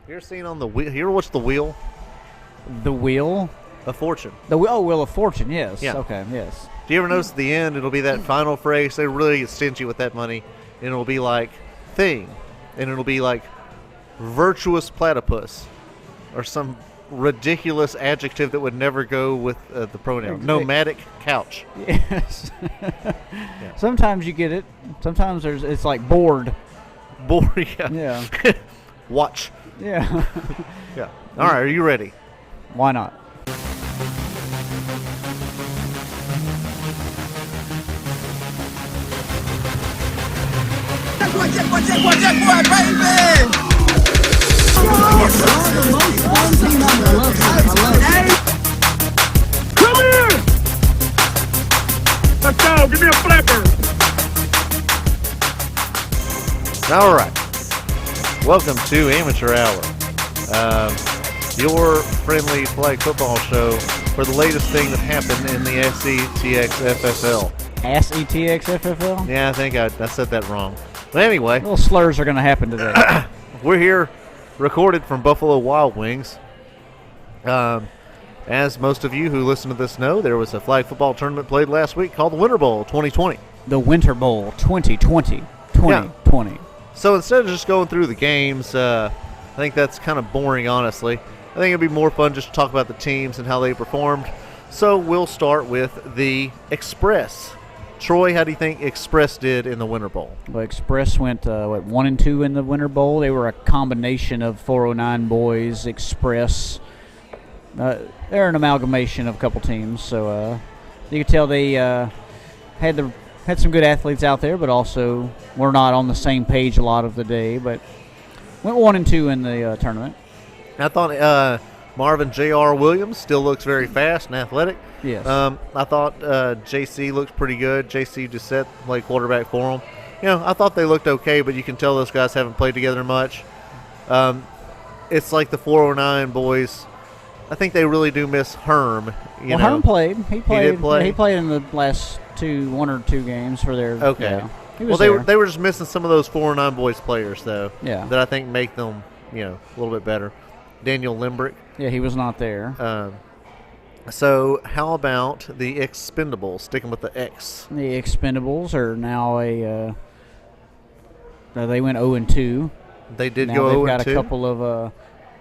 You ever seen on the wheel? You ever watched The Wheel The Wheel? of Fortune? Wheel of Fortune, yes. Yeah. Okay, yes. Do you ever notice at the end it'll be that final phrase? They really get stingy with that money, and it'll be like thing, and it'll be like virtuous platypus, or some ridiculous adjective that would never go with the pronoun. Nomadic couch. Yes. Sometimes you get it. Sometimes it's like bored. Boring. Yeah. Watch. Yeah. Yeah. All right. Are you ready? Why not? Jackpot, baby! Come here! Let's go, give me a flipper! All right. Welcome to Amateur Hour, your friendly flag football show for the latest thing that happened in the SETX FFL. SETX FFL? Yeah, I think I said that wrong. But anyway, Little slurs are going to happen today. we're here recorded from Buffalo Wild Wings. As most of you who listen to this know, there was a flag football tournament played last week called the Winter Bowl 2020. The Winter Bowl 2020. 2020. So instead of just going through the games, I think that's kind of boring, honestly. I think it'd be more fun just to talk about the teams and how they performed. So we'll start with the Express. Troy, how do you think Express did in the Winter Bowl? Well, Express went 1-2 in the Winter Bowl. They were a combination of 409 boys, Express. They're an amalgamation of a couple teams, so you could tell they had some good athletes out there, but also were not on the same page a lot of the day. But went 1-2 in the tournament. I thought Marvin J.R. Williams still looks very fast and athletic. Yes. I thought J.C. looked pretty good. J.C. Doucette played quarterback for him. I thought they looked okay, but you can tell those guys haven't played together much. It's like the 409 boys. I think they really do miss Herm. Herm played. He played. did play? He played in the last one or two games for their. Okay. Yeah, he was they were just missing some of those 409 boys players though. Yeah. That I think make them a little bit better. Daniel Limbrick. Yeah, he was not there. So how about the Expendables? Sticking with the X. The Expendables are now they went 0-2. They did Now go 0-2. they've got a couple of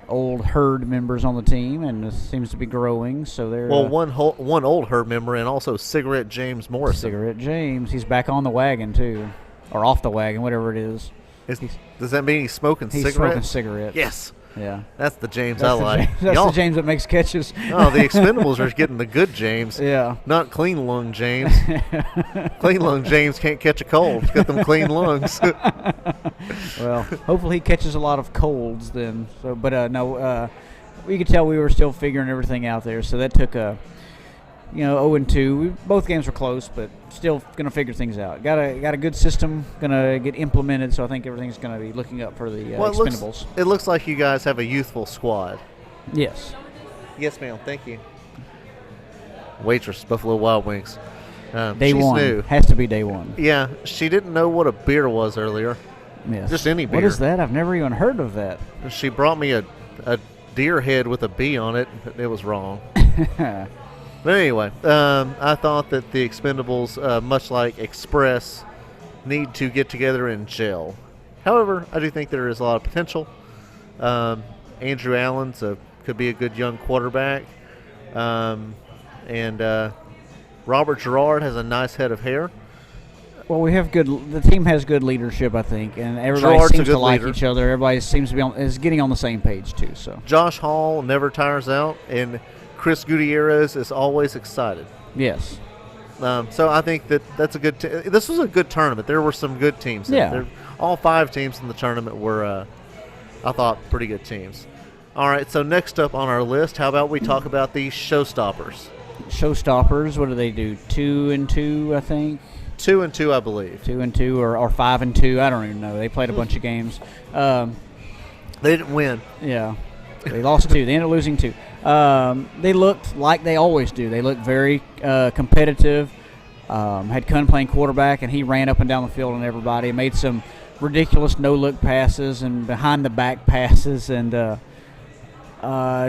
old herd members on the team, and it seems to be growing. So they're one old herd member, and also Cigarette James Morrison. Cigarette James. He's back on the wagon too, or off the wagon, whatever it is. Does that mean he's smoking He's cigarettes? smoking cigarets. Yes. Yeah. That's the James That's I like. That's the James that makes catches. Oh, the Expendables are getting the good James. Yeah. Not clean lung James. Clean lung James can't catch a cold. He's got them clean lungs. Well, hopefully he catches a lot of colds then. So, but no, we could tell we were still figuring everything out there. So that took 0-2. Both games were close, but still going to figure things out. Got a good system going to get implemented, so I think everything's going to be looking up for the Expendables. It looks like you guys have a youthful squad. Yes. Yes, ma'am. Thank you. Waitress, Buffalo Wild Wings. Day she's one. new. Has to be day one. Yeah, she didn't know what a beer was earlier. Yes. Just any beer. What is that? I've never even heard of that. She brought me a deer head with a B on it. It was wrong. But anyway, I thought that the Expendables, much like Express, need to get together and gel. However, I do think there is a lot of potential. Andrew Allen's could be a good young quarterback. And Robert Gerard has a nice head of hair. Well, we have the team has good leadership, I think, and everybody Gerard's seems a to good like leader. each other. Everybody seems to be is getting on the same page too. So Josh Hall never tires out, and Chris Gutierrez is always excited. yes, So I think that's a good. This was a good tournament. There were some good teams. Yeah. All 5 teams in the tournament were, I thought, pretty good teams. All right. So next up on our list, how about we talk about the showstoppers? showstoppers. What do they do? 2-2, I think. 2-2, I believe. 2-2 or 5-2. I don't even know. They played a bunch of games. They didn't win. Yeah, they lost 2. They ended up losing 2. They looked like they always do. They looked very competitive. Had Kun playing quarterback, and he ran up and down the field on everybody. Made some ridiculous no-look passes and behind-the-back passes, and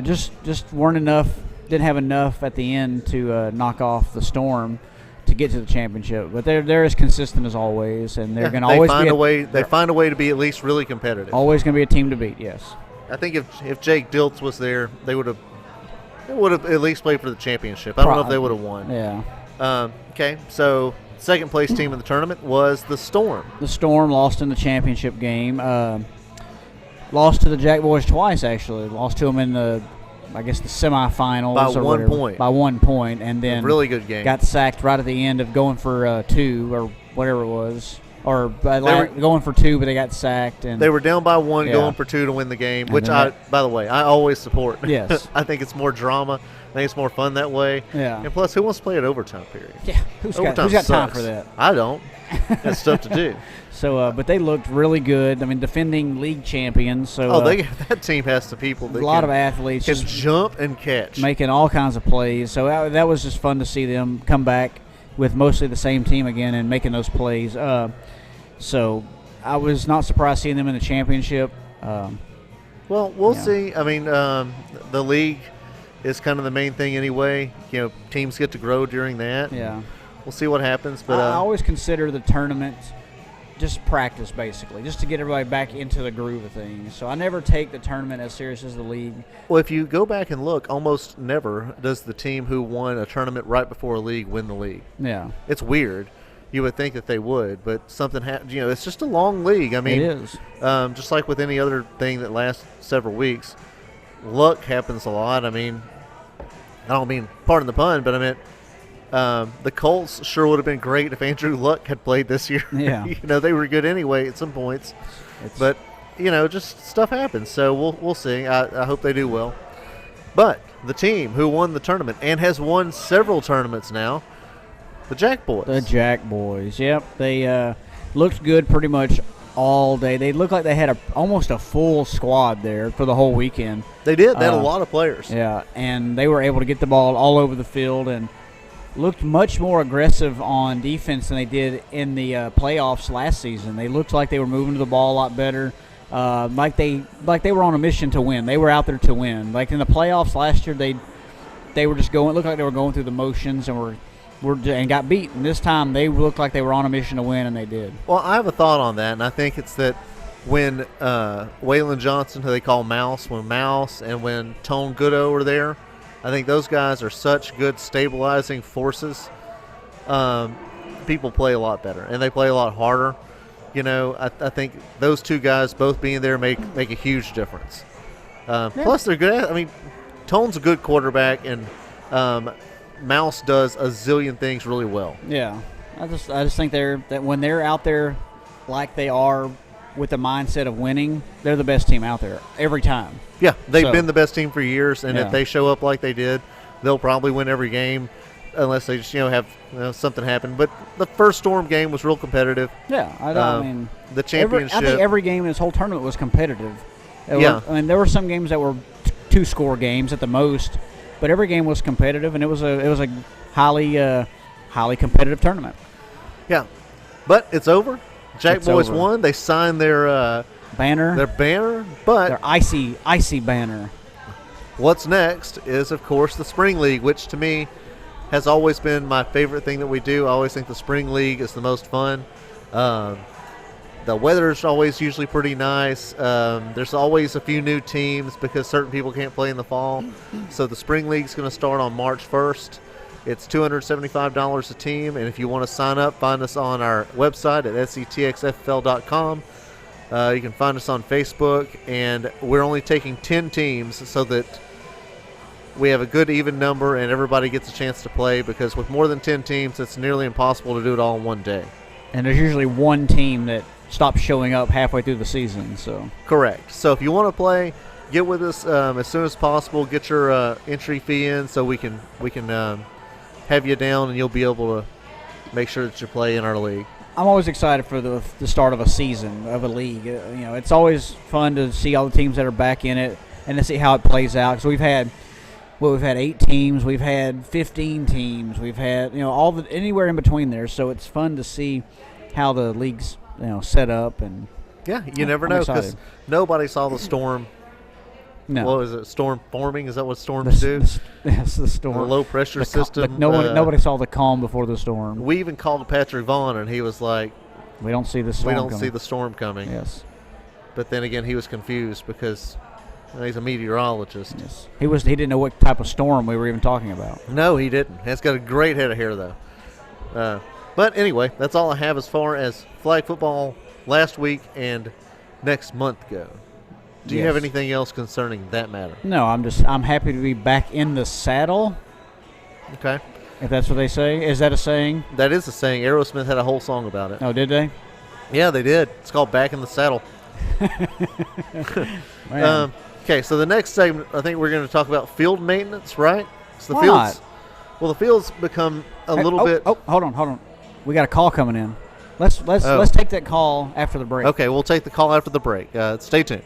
just weren't enough. Didn't have enough at the end to knock off the Storm to get to the championship. But they're as consistent as always, and they're going to always find a way. They find a way to be at least really competitive. Always going to be a team to beat. Yes. I think if Jake Diltz was there, they would have at least played for the championship. I don't know if they would have won. Yeah. Okay, so second place team in the tournament was the Storm. The Storm lost in the championship game. Lost to the Jack Boys twice, actually. Lost to them in the semifinals. By or 1 whatever. point. By 1 point, and then a really good game. Got sacked right at the end of going for 2 or whatever it was. Or going for 2, but they got sacked. And they were down by 1, going for 2 to win the game, which by the way, I always support. Yes. I think it's more drama. I think it's more fun that way. Yeah. And plus, who wants to play at overtime period? Yeah. Who's got time for that? I don't. That's stuff to do. So, but they looked really good. I mean, defending league champions. So, that team has some people. That a lot of athletes. Can jump and catch. Making all kinds of plays. So, that was just fun to see them come back with mostly the same team again and making those plays. So I was not surprised seeing them in the championship. Well, we'll see. I mean, the league is kind of the main thing anyway. Teams get to grow during that. Yeah. We'll see what happens. But I always consider the tournament just practice, basically, just to get everybody back into the groove of things. So I never take the tournament as serious as the league. Well, if you go back and look, almost never does the team who won a tournament right before a league win the league. Yeah. It's weird. You would think that they would, but something happened. It's just a long league. I mean, it is. Just like with any other thing that lasts several weeks, luck happens a lot. I mean, I don't mean, pardon the pun, but I meant the Colts sure would have been great if Andrew Luck had played this year. Yeah. They were good anyway at some points, but just stuff happens. So we'll see. I hope they do well. But the team who won the tournament and has won several tournaments now. The Jack Boys. The Jack Boys, yep. They looked good pretty much all day. They looked like they had almost a full squad there for the whole weekend. They did. They had a lot of players. Yeah, and they were able to get the ball all over the field and looked much more aggressive on defense than they did in the playoffs last season. They looked like they were moving to the ball a lot better, like they were on a mission to win. They were out there to win. Like in the playoffs last year, they were just going. It looked like they were going through the motions and got beat. And this time they looked like they were on a mission to win, and they did. Well, I have a thought on that, and I think it's that when Waylon Johnson, who they call Mouse, when Mouse and when Tone Goodo are there, I think those guys are such good stabilizing forces. People play a lot better, and they play a lot harder. I think those two guys both being there make a huge difference. Plus, they're good. I mean, Tone's a good quarterback, and Mouse does a zillion things really well. Yeah, I just think that when they're out there like they are with the mindset of winning, they're the best team out there every time. Yeah, they've been the best team for years, and Yeah. if they show up like they did, they'll probably win every game, unless they just have something happen. But the first Storm game was real competitive. Yeah, I mean the championship. I think every game in this whole tournament was competitive. Yeah. There were some games that were 2-score games at the most. But every game was competitive, and it was a highly competitive tournament. Yeah, but it's over. Jack Boys over. won. They signed their banner. But their icy banner. What's next is, of course, the Spring League, which to me has always been my favorite thing that we do. I always think the Spring League is the most fun. The weather is always usually pretty nice. There's always a few new teams because certain people can't play in the fall. So the Spring League is going to start on March 1st. It's $275 a team, and if you want to sign up, find us on our website at setxfl.com. You can find us on Facebook, and we're only taking 10 teams so that we have a good even number and everybody gets a chance to play, because with more than 10 teams, it's nearly impossible to do it all in one day. And there's usually one team that stops showing up halfway through the season. So correct. So if you want to play, get with us as soon as possible. Get your entry fee in so we can have you down, and you'll be able to make sure that you play in our league. I'm always excited for the start of a season of a league. It's always fun to see all the teams that are back in it and to see how it plays out. So we've had 8 teams, we've had 15 teams, we've had anywhere in between there. So it's fun to see how the league's set up, and Yeah, you never I'm know because excited. nobody saw the storm. No. What was it? Storm forming? Is that what storms do? Yes, the storm. The low pressure The system. nobody saw the calm before the storm. We even called Patrick Vaughn, and he was like, We don't see the storm "We don't coming. see the storm coming." Yes. But then again, he was confused because he's a meteorologist. Yes. He didn't know what type of storm we were even talking about. No, he didn't. He's got a great head of hair, though. But anyway, that's all I have as far as flag football last week and next month go. Do you have Yes. anything else concerning that matter? No, I'm happy to be back in the saddle, Okay. if that's what they say. Is that a saying? That is a saying. Aerosmith had a whole song about it. Oh, did they? Yeah, they did. It's called Back in the Saddle. Man. Okay, so the next segment, I think we're going to talk about field maintenance, right? So the Why fields, not? well, the fields become a Hey, little bit. Oh, hold on. We got a call coming in. Let's Oh. take that call after the break. Okay, we'll take the call after the break. Stay tuned.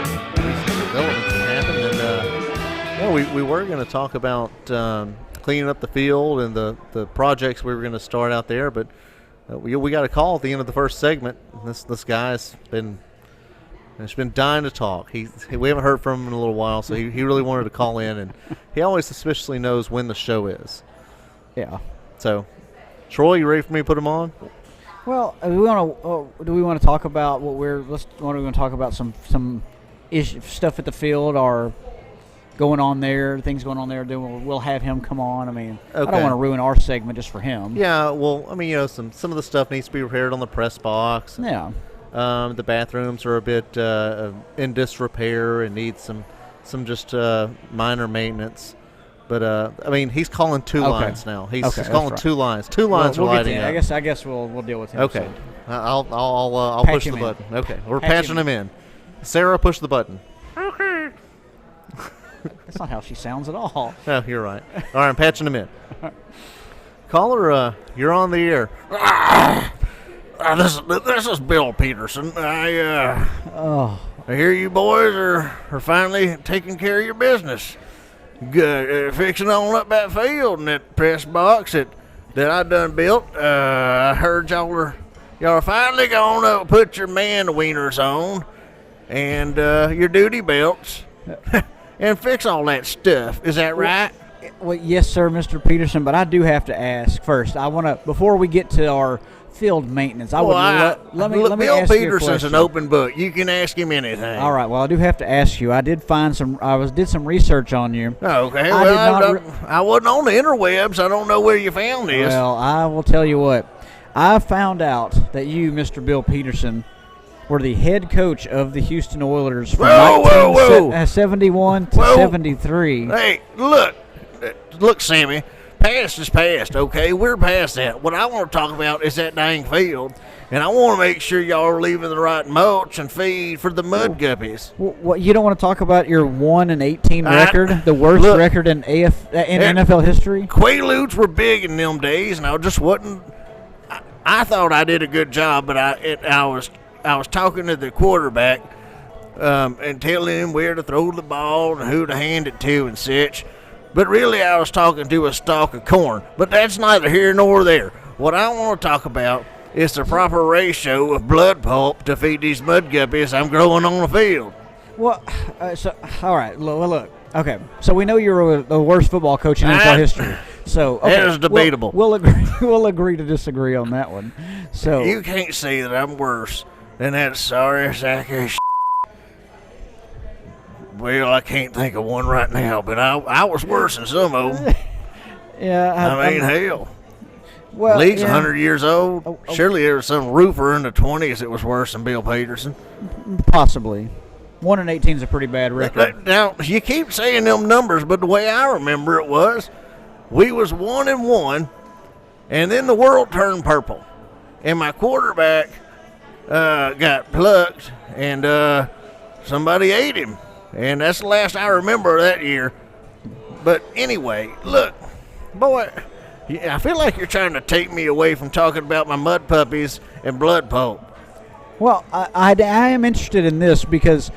Developments that happened, and we were going to talk about cleaning up the field and the projects we were going to start out there, but we got a call at the end of the first segment. This guy's been dying to talk. We haven't heard from him in a little while, so he really wanted to call in, and he always suspiciously knows when the show is. Yeah. So, Troy, you ready for me to put him on? Well, do we want to talk about what we're? What are we going to talk about? Some stuff at the field or going on there, things going on there. Then we'll have him come on. I mean, I Okay. don't want to ruin our segment just for him. Yeah, well, I mean, some of the stuff needs to be repaired on the press box. Yeah. The bathrooms are a bit in disrepair and need some just minor maintenance. But I mean, he's calling two Okay. lines now. He's Okay, calling that's right. two lines. Two lines we'll are get to lighting him. up. I guess we'll deal with him. Okay, so. I'll Patch push the him in. button. Okay, we're Patch patching him him in. Sarah, push the button. That's not how she sounds at all. Oh, you're right. All right, I'm patching him in. Caller, you're on the air. This is Bill Peterson. Oh, I hear you boys are finally taking care of your business. Good, fixing on up that field and that press box that I done built. I heard y'all are finally gonna put your man wieners on and your duty belts and fix all that stuff. Is that right? well, yes, sir, Mr. Peterson. But I do have to ask first. I want to before we get to our field maintenance. I would let me Bill ask you a Peterson's question. an open book. You can ask him anything. All right. Well, I do have to ask you. I did find some. did some research on you. Okay. I Well, did not I wasn't on the interwebs. I don't know where you found this. Well, I will tell you what. I found out that you, Mr. Bill Peterson, were the head coach of the Houston Oilers from Whoa. 1971 to Whoa. 73. Hey, look, Sammy. Past is past, okay? We're past that. What I want to talk about is that dang field, and I want to make sure y'all are leaving the right mulch and feed for the mud guppies. What you don't want to talk about your 1-18 I- record, the worst look, record in NFL history? Quaaludes were big in them days, and I just wasn't. I thought I did a good job, but I was talking to the quarterback and telling him where to throw the ball and who to hand it to and such. But really, I was talking to a stalk of corn. But that's neither here nor there. What I want to talk about is the proper ratio of blood pulp to feed these mud guppies I'm growing on the field. Well, all right. Look. Okay, so we know you're the worst football coach in NFL history. So okay, That is debatable. We'll agree. We'll agree to disagree on that one. So You can't say that I'm worse than that sorry sack of shit. Well, I can't think of one right now, but I was worse than some of them. yeah, I mean, hell. well, League's yeah, 100 years old. Oh. Surely there was some roofer in the 20s that was worse than Bill Peterson. possibly. 1-18 is a pretty bad record. Now, you keep saying them numbers, but the way I remember it was we was 1-1, and then the world turned purple. and my quarterback got plucked, and somebody ate him. And that's the last I remember that year. But anyway, look, boy, I feel like you're trying to take me away from talking about my mud puppies and blood pulp. Well, I am interested in this because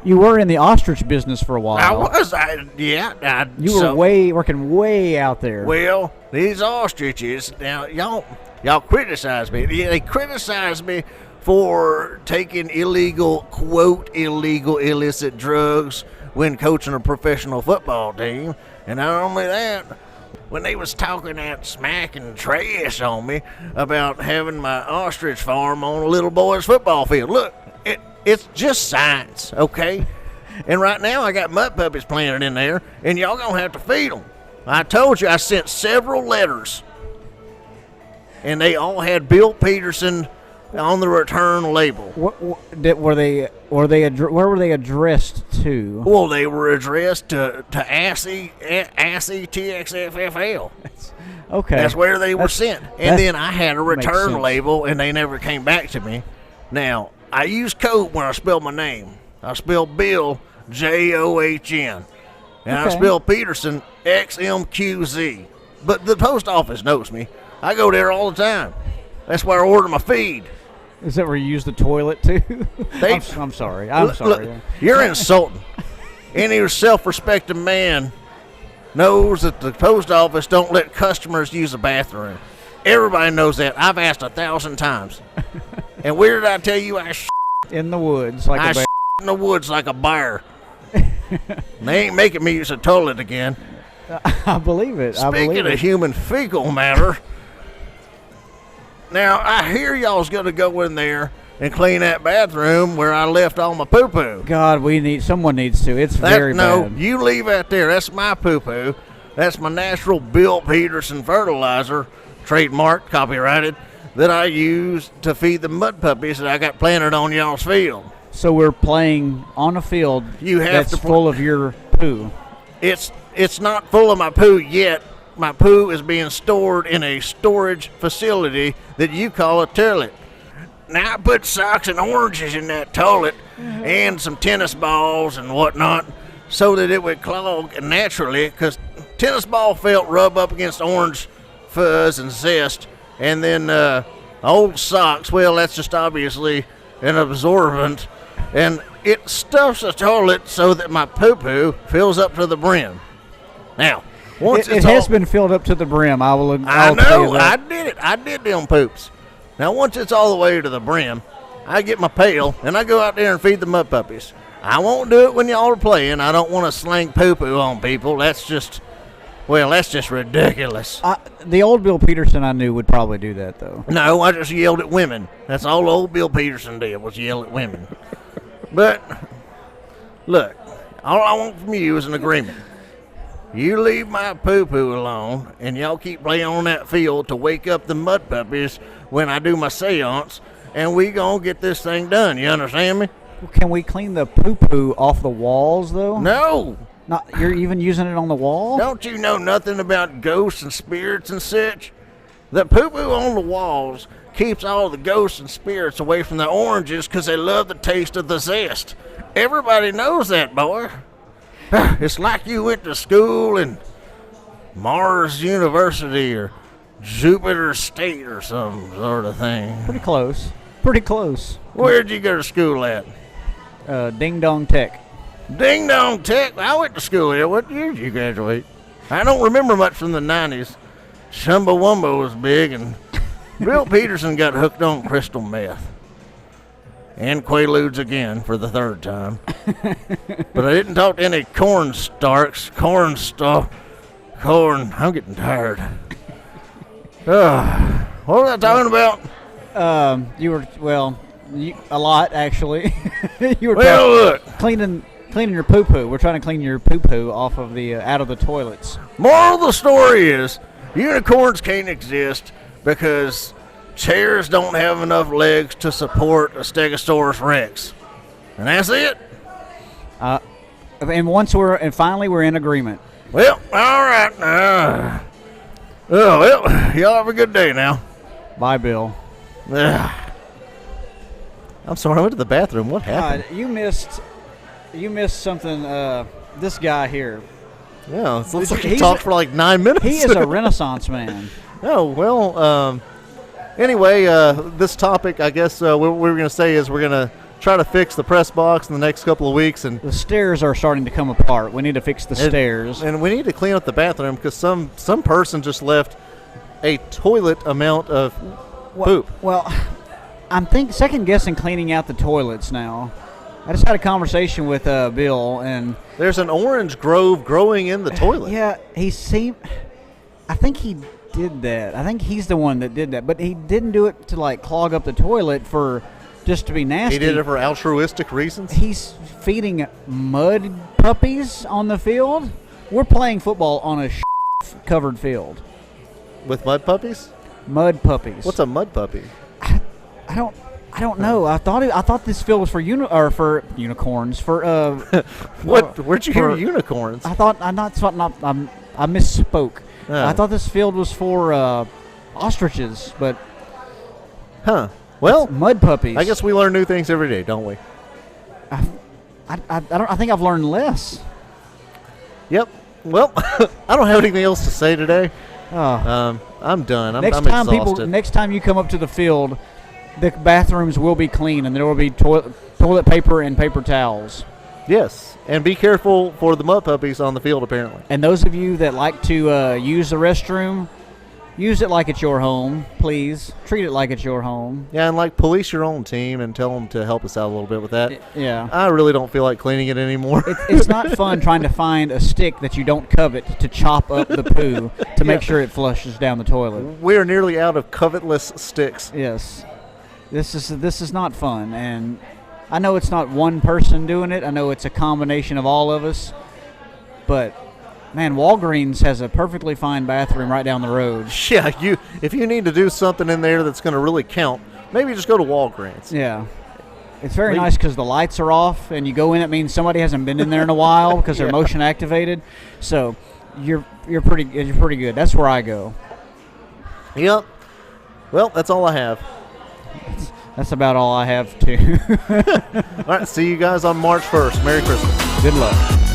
you were in the ostrich business for a while. I was, You were working way out there. Well, these ostriches, now y'all criticize me. They criticize me for taking quote, illegal, illicit drugs when coaching a professional football team. And not only that, when they was talking that smack and trash on me about having my ostrich farm on a little boy's football field. Look, it's just science, okay? And right now I got mud puppies planted in there, and y'all gonna have to feed them. I told you I sent several letters, and they all had Bill Peterson on the return label. Where were they addressed to? Well, they were addressed to ASSI TXFFL. Okay. That's where they were sent. And then I had a return label, and they never came back to me. Now, I use code when I spell my name. I spell Bill, John. And I spell Peterson, XMQZ. But the post office knows me. I go there all the time. That's where I order my feed. Is that where you use the toilet too? I'm sorry. I'm sorry. Look, you're insulting. Any self-respecting man knows that the post office don't let customers use the bathroom. Everybody knows that. I've asked 1,000 times. And where did I tell you I in the woods like a bear? In the woods like a bear. They ain't making me use a toilet again. I believe it. Speaking of human fecal matter, now I hear y'all's gonna go in there and clean that bathroom where I left all my poo-poo. God, someone needs to. It's very bad. No, you leave that there. That's my poo-poo. That's my natural Bill Peterson fertilizer, trademarked, copyrighted, that I use to feed the mud puppies that I got planted on y'all's field. So we're playing on a field that's full of your poo. It's not full of my poo yet. My poo is being stored in a storage facility that you call a toilet. Now I put socks and oranges in that toilet and some tennis balls and whatnot so that it would clog naturally, because tennis ball felt rub up against orange fuzz and zest. And then old socks, well, that's just obviously an absorbent. And it stuffs the toilet so that my poo-poo fills up to the brim. Now, once it has been filled up to the brim. I know. I did it. I did them poops. Now, once it's all the way to the brim, I get my pail and I go out there and feed the mud puppies. I won't do it when y'all are playing. I don't want to sling poo-poo on people. That's just ridiculous. The old Bill Peterson I knew would probably do that, though. No, I just yelled at women. That's all old Bill Peterson did, was yell at women. But, look, all I want from you is an agreement. You leave my poo-poo alone, and y'all keep playing on that field to wake up the mud puppies when I do my seance, and we gonna get this thing done. You understand me? Can we clean the poo-poo off the walls, though? No. You're even using it on the wall? Don't you know nothing about ghosts and spirits and such? The poo-poo on the walls keeps all the ghosts and spirits away from the oranges because they love the taste of the zest. Everybody knows that, boy. It's like you went to school in Mars University or Jupiter State or some sort of thing. Pretty close. Where'd you go to school at? Ding Dong Tech. Ding Dong Tech? I went to school there. What year did you graduate? I don't remember much from the 90s. Chumbawamba was big, and Bill Peterson got hooked on crystal meth. And Quaaludes again for the third time. But I didn't talk to any corn. I'm getting tired. What was I talking about? A lot, actually. Look. Cleaning your poo-poo. We're trying to clean your poo-poo off of out of the toilets. Moral of the story is, unicorns can't exist because chairs don't have enough legs to support a Stegosaurus Rex. And that's it. And finally we're in agreement. Well, all right. Y'all have a good day now. Bye, Bill. Ugh. I'm sorry, I went to the bathroom. What happened? You missed something. This guy here. Yeah, it looks like he He's talked a- for like 9 minutes. He is a Renaissance man. Oh, well, anyway, this topic, I guess, what we're going to say is we're going to try to fix the press box in the next couple of weeks. And The stairs are starting to come apart. We need to fix the stairs. And we need to clean up the bathroom because some person just left a toilet amount of poop. Well, I'm second guessing cleaning out the toilets now. I just had a conversation with Bill, and There's an orange grove growing in the toilet. yeah, I think he did that. I think he's the one that did that, but he didn't do it to like clog up the toilet for just to be nasty. He did it for altruistic reasons. He's feeding mud puppies on the field. We're playing football on a covered field. With mud puppies? Mud puppies. What's a mud puppy? I don't know. I thought this field was for unicorns. For What? Where'd you hear for- unicorns? I misspoke. Oh. I thought this field was for ostriches, but Huh. Well, mud puppies. I guess we learn new things every day, don't we? I think I've learned less. Yep. Well, I don't have anything else to say today. Oh. I'm done. I'm Next exhausted. next time you come up to the field, the bathrooms will be clean and there will be toilet paper and paper towels. Yes, and be careful for the mud puppies on the field, apparently. And those of you that like to use the restroom, use it like it's your home, please. Treat it like it's your home. Yeah, and police your own team and tell them to help us out a little bit with that. Yeah. I really don't feel like cleaning it anymore. It's not fun trying to find a stick that you don't covet to chop up the poo to make sure it flushes down the toilet. We are nearly out of covetless sticks. Yes. This is not fun, and I know it's not one person doing it. I know it's a combination of all of us. But man, Walgreens has a perfectly fine bathroom right down the road. Yeah, if you need to do something in there that's going to really count, maybe just go to Walgreens. Yeah. It's very nice because the lights are off, and you go in. It means somebody hasn't been in there in a while because they're motion activated. So you're pretty good. That's where I go. Yep. Well, that's all I have. That's about all I have too. All right, see you guys on March 1st. Merry Christmas. Good luck.